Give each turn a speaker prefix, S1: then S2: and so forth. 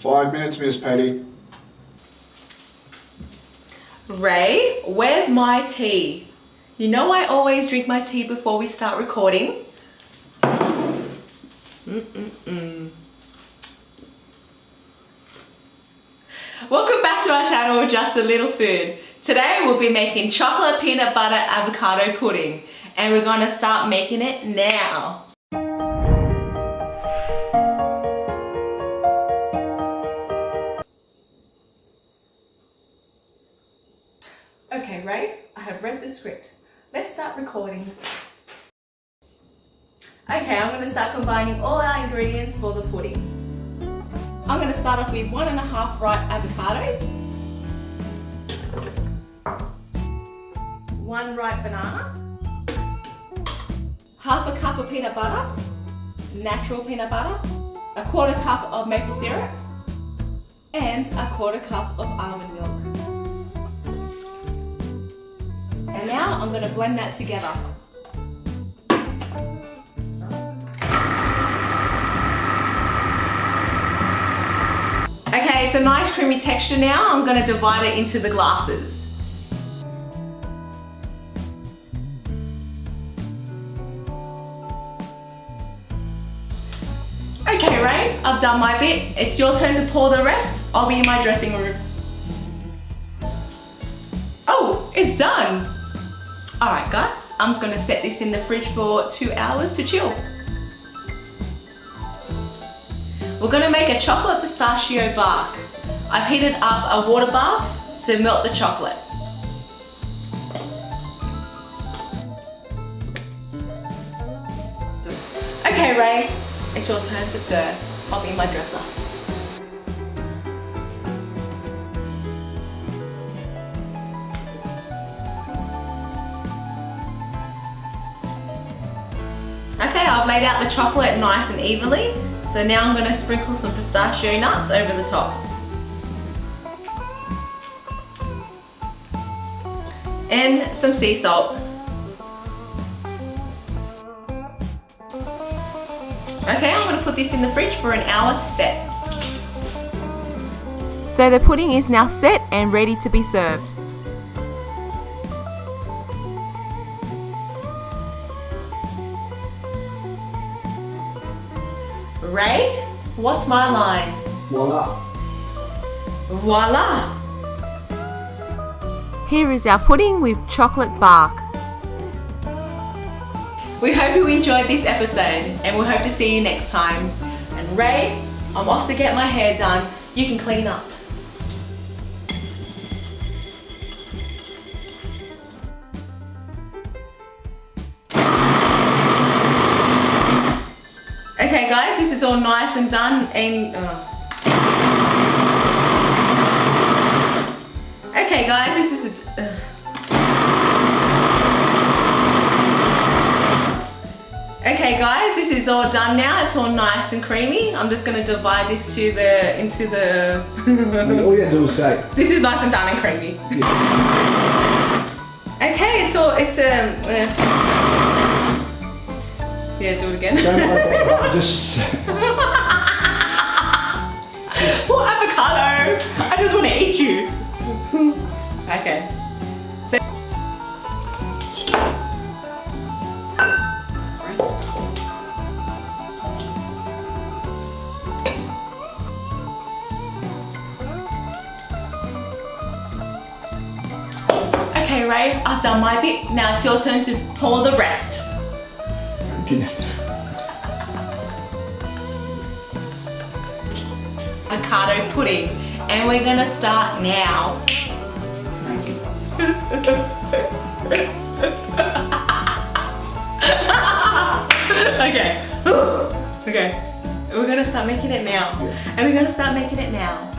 S1: 5 minutes, Miss Patty.
S2: Ray, where's my tea? You know I always drink my tea before we start recording. Welcome back to our channel, Just a Little Food. Today we'll be making chocolate peanut butter avocado pudding, and we're going to start making it now. Okay, Ray, I have read the script. Let's start recording. Okay, I'm going to start combining all our ingredients for the pudding. I'm going to start off with 1.5 ripe avocados, 1 ripe banana, half a cup of peanut butter, natural peanut butter, 1/4 cup of maple syrup, and 1/4 cup of almond milk. And now I'm going to blend that together. Okay, it's a nice creamy texture now. I'm going to divide it into the glasses. Okay, Ray, I've done my bit. It's your turn to pour the rest. I'll be in my dressing room. Oh, it's done. All right, guys, I'm just going to set this in the fridge for 2 hours to chill. We're going to make a chocolate pistachio bark. I've heated up a water bath to melt the chocolate. Okay, Ray, it's your turn to stir. I'll be in my dresser. Okay, I've laid out the chocolate nice and evenly. So now I'm going to sprinkle some pistachio nuts over the top. And some sea salt. Okay, I'm going to put this in the fridge for an hour to set. So the pudding is now set and ready to be served. Ray, what's my line?
S1: Voila.
S2: Voila! Here is our pudding with chocolate bark. We hope you enjoyed this episode, and we hope to see you next time. And Ray, I'm off to get my hair done. You can clean up. Okay guys, this is all nice and done and okay guys, this is okay guys, this is all done now. It's all nice and creamy. I'm just going to divide this into the
S1: All you do is say.
S2: This is nice and done and creamy. Yeah. Okay, yeah, do it again.
S1: Don't like that, just
S2: Poor avocado! I just want to eat you. Okay. So great stuff. Okay, Ray, I've done my bit. Now it's your turn to pour the rest. Avocado pudding, and we're gonna start now. Okay. Okay. We're gonna start making it now. And we're gonna start making it now.